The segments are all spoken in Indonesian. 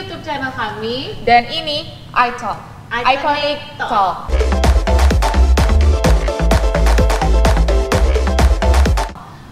YouTube channel kami. Dan ini iTalk, Iconic Talk.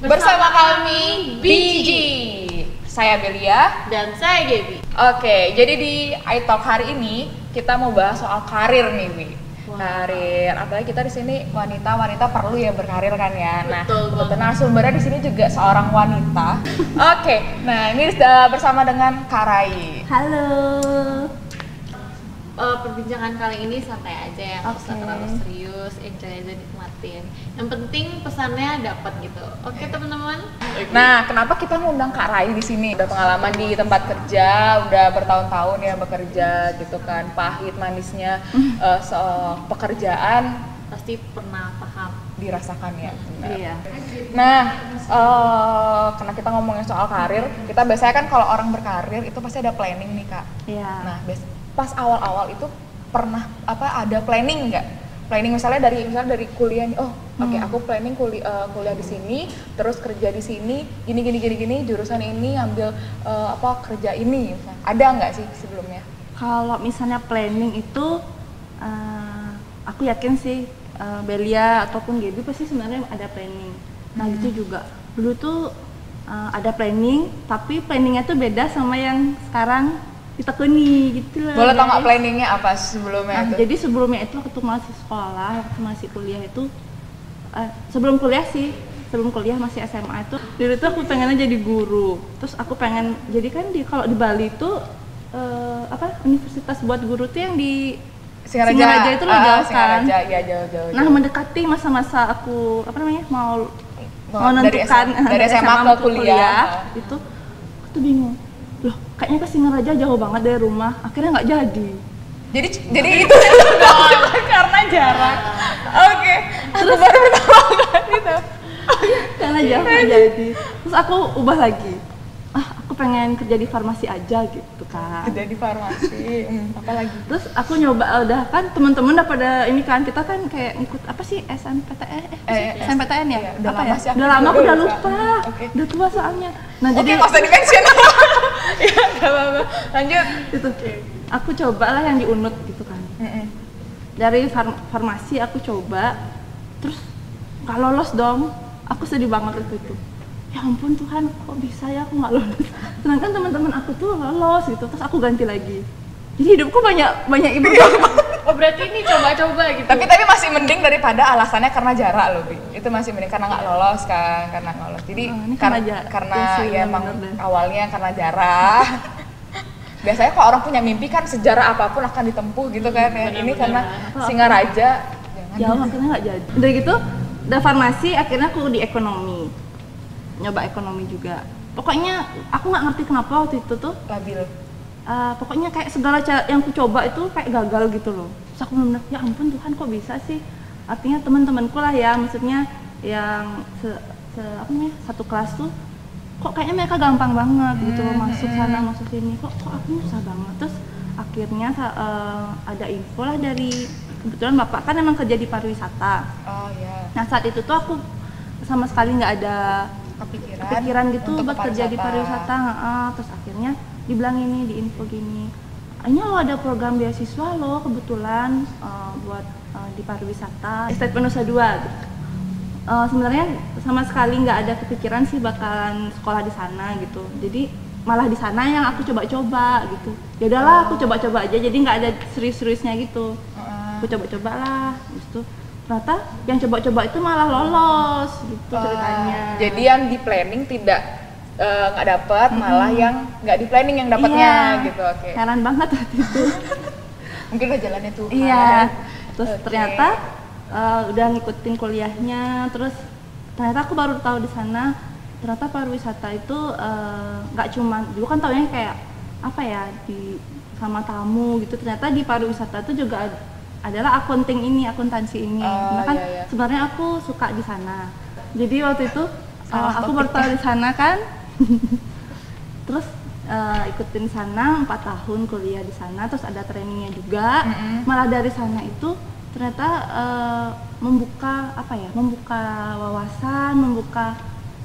Bersama kami BG. Saya Belia Dan saya Gaby. Oke, jadi di iTalk hari ini kita mau bahas soal karir nih, Wi. Wow. Karir, apalagi kita di sini wanita perlu ya berkarir kan ya. Nah, Betul kebetulan narasumbernya di sini juga seorang wanita. Oke, nah ini bersama dengan Kak Rai. Halo. Perbincangan kali ini santai aja ya, nggak usah Oke. terlalu serius, enjoy aja, nikmatin. Yang penting pesannya dapat gitu. Oke teman-teman. Nah, kenapa kita ngundang Kak Rai di sini? Udah pengalaman di tempat kerja, udah bertahun-tahun ya bekerja gitu kan, pahit manisnya pekerjaan Pasti pernah paham. dirasakan ya. Benar. Iya. Nah, karena kita ngomongin soal karir, kita biasanya kan kalau orang berkarir itu pasti ada planning nih Kak. Iya. Nah, pas awal-awal itu pernah ada planning nggak? Planning misalnya dari kuliah nih, oke, aku planning kuliah di sini, terus kerja di sini, gini, jurusan ini, ambil kerja ini, misalnya. Ada nggak sih sebelumnya? Kalau misalnya planning itu, aku yakin sih Belia ataupun Gaby pasti sebenarnya ada planning. Nah gitu juga. Dulu tuh ada planning, tapi planningnya tuh beda sama yang sekarang ditekuni gitu loh. Boleh tau nggak guys. planningnya apa sebelumnya Nah, itu? jadi sebelumnya itu waktu masih sekolah, waktu masih kuliah itu, sebelum kuliah masih SMA itu, dulu tuh aku pengennya jadi guru. Terus aku pengen, jadi kan kalau di Bali itu universitas buat guru tuh yang di Singaraja itu loh, jauh kan. Singaraja, iya jauh. Nah mendekati masa-masa aku mau Dari menentukan dari SMA ke kuliah. itu, aku tuh bingung. Loh, kayaknya ke Singaraja jauh banget dari rumah. Akhirnya nggak jadi. Jadi itu karena jarak. Oke, aku baru pertama kali itu. Karena jauh nggak jadi. Terus aku ubah lagi. Aku pengen kerja di farmasi aja gitu kan. Kerja di farmasi, apa lagi? Terus aku nyoba, udah kan temen-temen udah pada ini kan, kita kan kayak ngikut apa sih SNPTN ya? Iya, udah apa lama ya? sih, aku Udah lama aku juga udah lupa. lupa. Oke. Udah tua soalnya. Nah, Oke, jadi nggak usah di-mention. Iya, nggak apa-apa. Lanjut. itu aku cobalah yang di Unut gitu kan. Dari farmasi aku coba, terus nggak lolos dong. Aku sedih banget itu. Ya ampun Tuhan, kok bisa ya aku nggak lolos. Sedangkan teman-teman aku tuh lolos gitu. Terus aku ganti lagi. Jadi hidupku banyak ibu. Oh berarti ini coba-coba gitu. Tapi masih mending daripada alasannya karena jarak loh, Bi. Itu masih mending karena nggak lolos kan, karena nggak lolos. Jadi ini karena iya sih, ya emang bener deh. awalnya karena jarak. Biasanya kalau orang punya mimpi kan sejarah apapun akan ditempuh gitu kan ya. Ini karena Singaraja Jauh akhirnya nggak jadi. Udah gitu, udah farmasi, akhirnya aku di ekonomi. Nyoba ekonomi juga. Pokoknya aku nggak ngerti kenapa waktu itu tuh. labil. Pokoknya kayak segala cara yang aku coba itu kayak gagal gitu loh. Terus aku bener, ya ampun Tuhan kok bisa sih. Artinya teman-temanku lah ya, maksudnya yang satu kelas tuh kok kayaknya mereka gampang banget gitu loh, masuk sana masuk sini, kok aku susah banget. Terus akhirnya ada info lah dari, kebetulan bapak kan emang kerja di pariwisata. Oh ya. Nah saat itu tuh aku sama sekali nggak ada kepikiran gitu untuk buat kerja di pariwisata. Terus akhirnya dibilang ini di info gini, ini lo ada program beasiswa lo kebetulan buat di pariwisata Estate Penusa 2 gitu. Sebenarnya sama sekali nggak ada kepikiran sih bakalan sekolah di sana gitu, jadi malah di sana yang aku coba-coba gitu. Ya udahlah aku coba-coba aja, jadi nggak ada serius-seriusnya gitu. Aku coba-coba lah, gitu. Ternyata yang coba-coba itu malah lolos gitu ceritanya. Jadi yang di planning tidak nggak dapet, malah yang nggak di planning yang dapatnya Iya. gitu. Oke. Heran banget waktu itu. Mungkin udah jalannya Tuhan. Iya. Terus Oke. ternyata udah ngikutin kuliahnya, terus ternyata aku baru tahu di sana ternyata pariwisata itu nggak cuman dulu kan taunya kayak apa ya di sama tamu gitu. Ternyata di pariwisata itu juga adalah akuntansi ini. Nah kan iya. sebenarnya aku suka di sana. Jadi waktu itu Salah aku topik. baru tahu di sana kan. Terus ikutin sana 4 tahun kuliah di sana, terus ada trainingnya juga. Malah dari sana itu ternyata membuka wawasan, membuka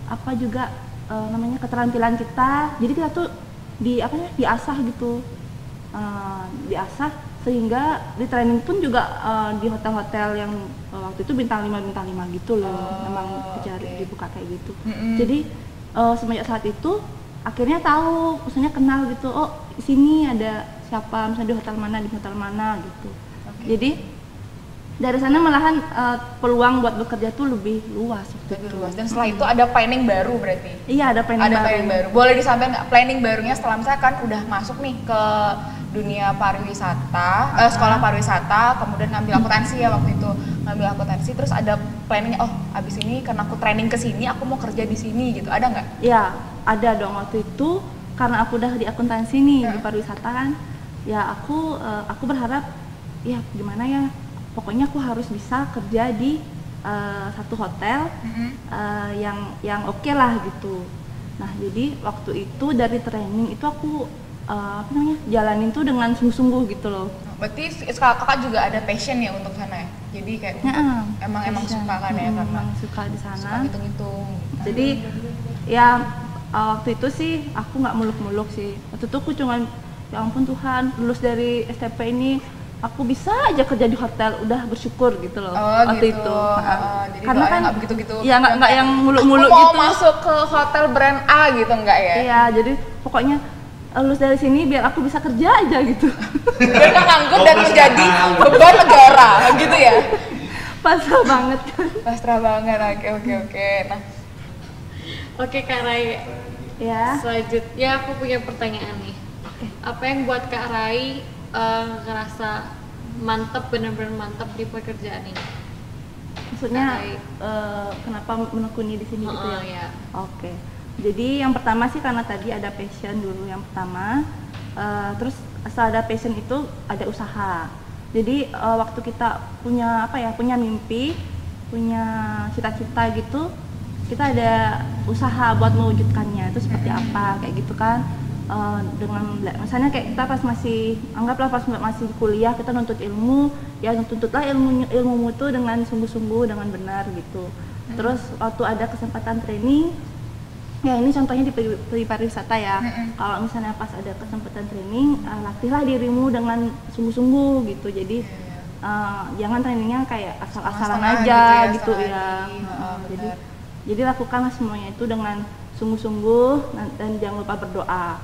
apa juga namanya keterampilan kita. Jadi kita tuh diasah gitu. diasah, sehingga di training pun juga di hotel-hotel yang waktu itu bintang 5 gitu loh. Memang dibuka kayak gitu. Jadi semenjak saat itu akhirnya tahu, maksudnya kenal gitu, oh sini ada siapa, misalnya di hotel mana gitu. Jadi dari sana malahan peluang buat bekerja tuh lebih luas. Lebih luas. Dan setelah itu ada planning baru berarti? Iya, ada planning baru. Boleh disampaikan nggak planning barunya setelah misalnya kan udah masuk nih ke dunia pariwisata, sekolah pariwisata, kemudian ngambil akuntansi ya waktu itu, ngambil akuntansi, terus ada planningnya, oh abis ini karena aku training ke sini, aku mau kerja di sini gitu, ada nggak? Iya, ada dong waktu itu, karena aku udah di akuntansi nih di pariwisata kan, ya aku berharap, ya gimana ya, pokoknya aku harus bisa kerja di satu hotel yang oke lah gitu. Nah jadi waktu itu dari training itu aku jalanin tuh dengan sungguh-sungguh gitu loh. Berarti kakak juga ada passion ya untuk sana ya? Jadi kayak emang suka kan ya, karena suka di sana. Suka hitung-hitung. Jadi ya waktu itu sih aku nggak muluk-muluk sih. Waktu itu aku cuman ya ampun Tuhan, lulus dari STP ini aku bisa aja kerja di hotel, udah bersyukur gitu loh. Waktu gitu. itu. Jadi karena kan nggak begitu-gitu. Ya nggak yang muluk-muluk aku mau gitu. masuk ke hotel brand A gitu nggak ya? Iya, jadi pokoknya lulus dari sini biar aku bisa kerja aja gitu. Biar nggak nganggur dan menjadi beban negara gitu ya? Pasrah banget kan. Pasrah banget, oke. Nah, Oke Kak Rai, Ya. selanjutnya aku punya pertanyaan nih. Apa yang buat Kak Rai ngerasa mantep, bener-bener mantep di pekerjaan ini? Maksudnya kenapa menekuni di sini gitu ya? Ya. Oke. Jadi yang pertama sih karena tadi ada passion dulu yang pertama. Terus setelah ada passion itu ada usaha. Jadi waktu kita punya punya mimpi, punya cita-cita gitu, kita ada usaha buat mewujudkannya. Itu seperti apa kayak gitu kan? Dengan misalnya kayak kita pas masih masih kuliah, kita nuntut ilmu, ya tuntutlah ilmumu itu dengan sungguh-sungguh, dengan benar gitu. Terus waktu ada kesempatan training, ya ini contohnya di pariwisata ya. Kalau misalnya pas ada kesempatan training, latihlah dirimu dengan sungguh-sungguh gitu. Jadi jangan trainingnya kayak asal-asalan aja gitu ya. Jadi lakukanlah semuanya itu dengan sungguh-sungguh dan jangan lupa berdoa.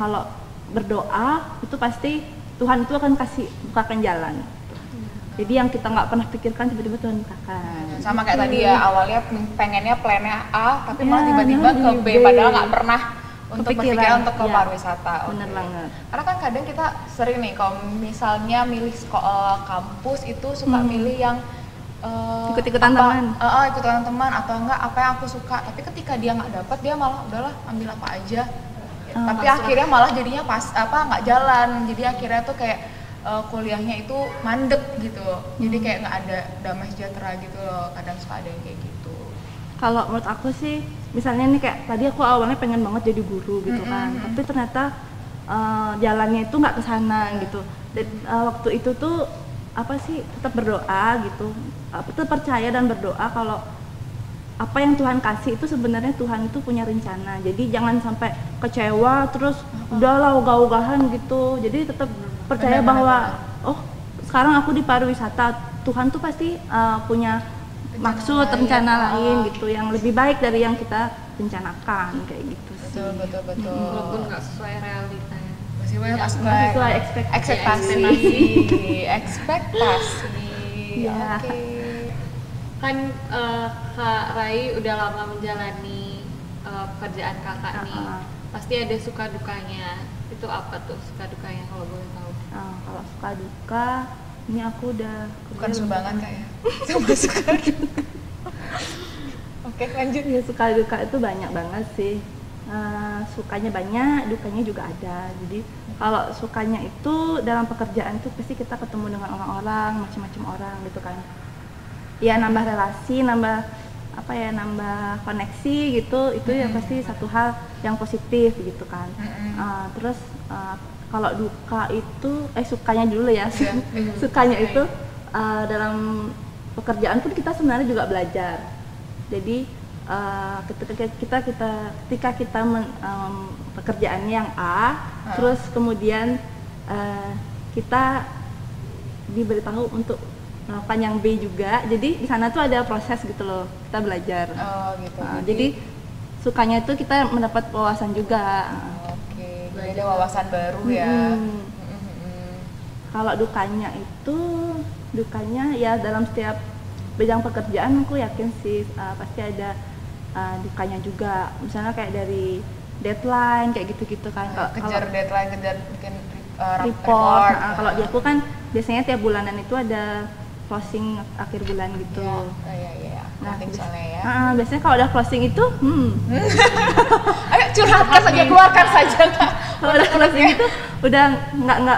Kalau berdoa itu pasti Tuhan itu akan bukakan jalan. Jadi yang kita nggak pernah pikirkan tiba-tiba Tuhan bukakan. Sama kayak tadi ya, awalnya pengennya plannya A, tapi malah tiba-tiba ke B, padahal nggak pernah untuk berpikiran untuk ke pariwisata. Bener banget. Karena kan kadang kita sering nih, kalau misalnya milih kampus itu suka milih yang ikut-ikutan teman. Ikutan teman atau enggak apa yang aku suka, tapi ketika dia nggak dapat, dia malah udahlah ambil apa aja. Tapi akhirnya malah jadinya nggak jalan, jadi akhirnya tuh kayak kuliahnya itu mandek gitu, jadi kayak nggak ada damai sejahtera gitu loh. Kadang suka ada yang kayak gitu. Kalau menurut aku sih, misalnya nih kayak tadi aku awalnya pengen banget jadi guru gitu kan, tapi ternyata jalannya itu nggak kesana gitu. Dan waktu itu tuh tetap berdoa gitu, tetap percaya dan berdoa kalau apa yang Tuhan kasih itu sebenarnya Tuhan itu punya rencana. Jadi jangan sampai kecewa terus udahlah ogah-ogahan gitu. Jadi tetap percaya bahwa sekarang aku di pariwisata, Tuhan tuh pasti punya maksud, rencana lain gitu yang lebih baik dari yang kita rencanakan kayak gitu sih. Betul. Walaupun nggak sesuai realita ya. Sesuai ekspektasi. Ya. Oke. Kan Kak Rai udah lama menjalani pekerjaan kakak nih. Pasti ada suka dukanya. Itu apa tuh suka dukanya kalau boleh tahu? Kalau suka duka, ini aku udah bukan sumbangan kayak sama suka. Oke, lanjut. Ya, suka duka itu banyak banget sih. Sukanya banyak, dukanya juga ada. Jadi kalau sukanya itu dalam pekerjaan itu pasti kita ketemu dengan orang-orang, macam-macam orang gitu kan. Ya nambah relasi, nambah koneksi gitu. Itu ya pasti satu hal yang positif gitu kan. Terus kalau duka itu sukanya dulu ya. Sukanya itu dalam pekerjaan pun kita sebenarnya juga belajar. Jadi ketika kita pekerjaannya yang A, terus kemudian kita diberitahu untuk melakukan yang B juga. Jadi di sana tuh ada proses gitu loh, kita belajar. Oh gitu. Jadi sukanya itu kita mendapat wawasan juga. Oke, jadi ada wawasan baru ya. Kalau dukanya ya dalam setiap bidang pekerjaan aku yakin sih pasti ada dukanya juga. Misalnya kayak dari deadline kayak gitu-gitu kan. Kejar deadline, kejar mungkin report. Kalau di aku kan biasanya tiap bulanan itu ada closing akhir bulan gitu. Iya. Nah, misalnya ya. Biasanya kalau udah closing itu, Ayo curhatkan saja, keluarkan saja. kalau udah closing itu udah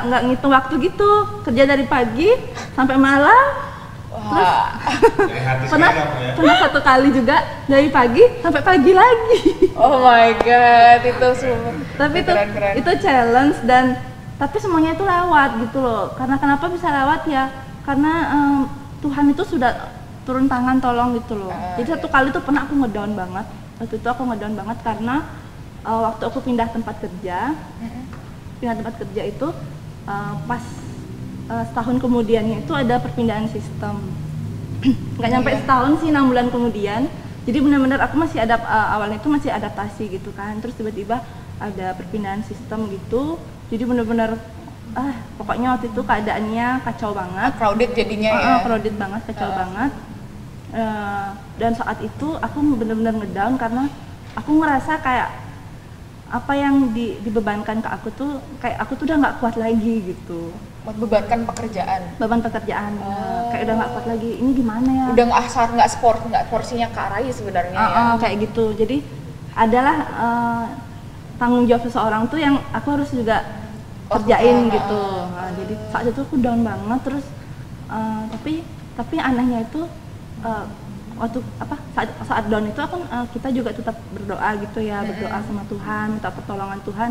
nggak ngitung waktu gitu, kerja dari pagi sampai malam. Terus pernah satu kali juga dari pagi sampai pagi lagi. Oh my god, itu semua. Tapi itu challenge tapi semuanya itu lewat gitu loh. Karena kenapa bisa lewat ya? Karena Tuhan itu sudah turun tangan tolong gitu loh. Jadi satu kali tuh pernah aku ngedown banget. Waktu itu aku ngedown banget karena waktu aku pindah tempat kerja. Pindah tempat kerja itu pas setahun kemudiannya itu ada perpindahan sistem. Nggak nyampe setahun sih, 6 bulan kemudian. Jadi benar-benar aku masih awalnya itu masih adaptasi gitu kan. Terus tiba-tiba ada perpindahan sistem gitu. Jadi benar-benar pokoknya waktu itu keadaannya kacau banget. Crowded jadinya ya. Crowded banget, kacau banget. Dan saat itu aku benar-benar ngedown karena aku ngerasa kayak apa yang dibebankan ke aku tuh kayak aku tuh udah nggak kuat lagi gitu. Membebankan pekerjaan. Beban pekerjaan. Kayak udah nggak kuat lagi. Ini gimana ya? Udah nggak porsinya ke arah sebenarnya ya. Kayak gitu. Jadi adalah tanggung jawab seseorang tuh yang aku harus juga kerjain gitu. Jadi saat itu aku down banget terus tapi anehnya itu waktu saat down itu kita juga tetap berdoa gitu ya, berdoa sama Tuhan, minta pertolongan Tuhan.